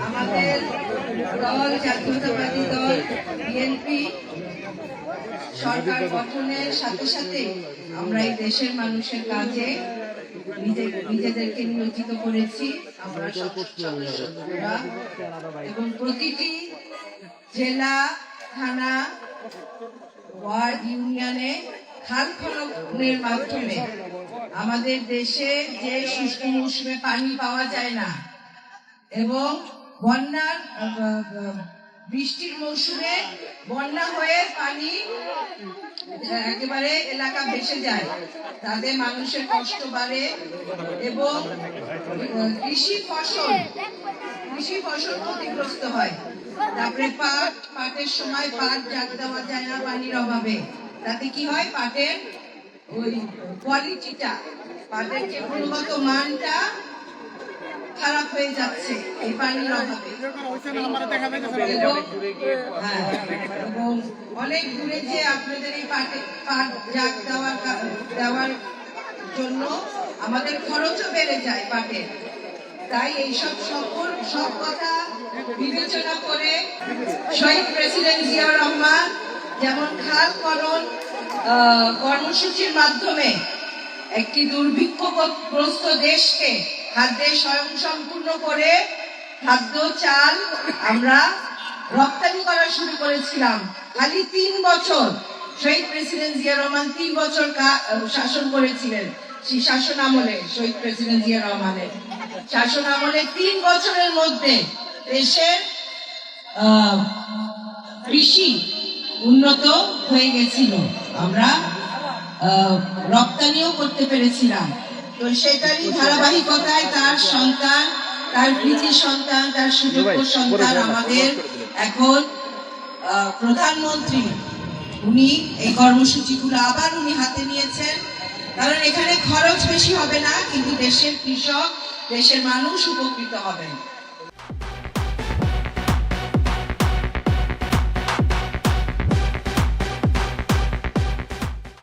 আমাদের দল জাতীয়তাবাদী দল বিএনপি সরকার গঠনের সাথে সাথে আমরা এই দেশের মানুষের কাজে নিজেদেরকে নিয়োজিত করেছি। আমরা সদস্যরা এবং প্রতিটি জেলা, থানা, ওয়ার্ড, ইউনিয়নে খাল খননের মাধ্যমে আমাদের দেশে যে শুষ্ক মৌসুমে পানি পাওয়া যায় না এবং বন্যার বৃষ্টির মৌসুমে বন্যা হয়ে পানি একেবারে এলাকা ভেসে যায়, তাতে মানুষের কষ্ট বাড়ে এবং কৃষি ফসল ক্ষতিগ্রস্ত হয়। তারপরে পাটের সময় পাট জাগ দেওয়া যায় না পানির অভাবে, তাতে কি হয় পাটের ওই কোয়ালিটিটা, পাটের যে গুণগত মানটা খারাপ হয়ে যাচ্ছে এই পানির অভাবে। এবং অনেক দূরে যে আপনাদের এই পাট জাগ দেওয়ার জন্য আমাদের খরচও বেড়ে যায় পাটের। তাই এইসব সব কথা বিবেচনা করে শহীদ প্রেসিডেন্ট জিয়াউর রহমান যেমন খাল খনন কর্মসূচির মাধ্যমে একটি দুর্ভিক্ষগ্রস্ত দেশকে খাদ্যে স্বয়ংসম্পূর্ণ করে খাদ্য চাল আমরা রপ্তানি করা শুরু করেছিলাম। খালি 3 বছর শহীদ প্রেসিডেন্ট জিয়া রহমান 3 বছর শাসন করেছিলেন। সেই শাসন আমলে শহীদ প্রেসিডেন্ট জিয়া রহমানের শাসন আমলে 3 বছরের মধ্যে দেশের কৃষি উন্নত হয়ে গেছিল, আমরা রপ্তানিও করতে পেরেছিলাম। তো সেটারই ধারাবাহিকতায় তার সন্তান, তার কৃতি সন্তান, তার সুযোগ্য সন্তান আমাদের এখন প্রধানমন্ত্রী। উনি এই কর্মসূচিগুলো আবার উনি হাতে নিয়েছেন, কারণ এখানে খরচ বেশি হবে না, কিন্তু দেশের কৃষক, দেশের মানুষ উপকৃত হবেন।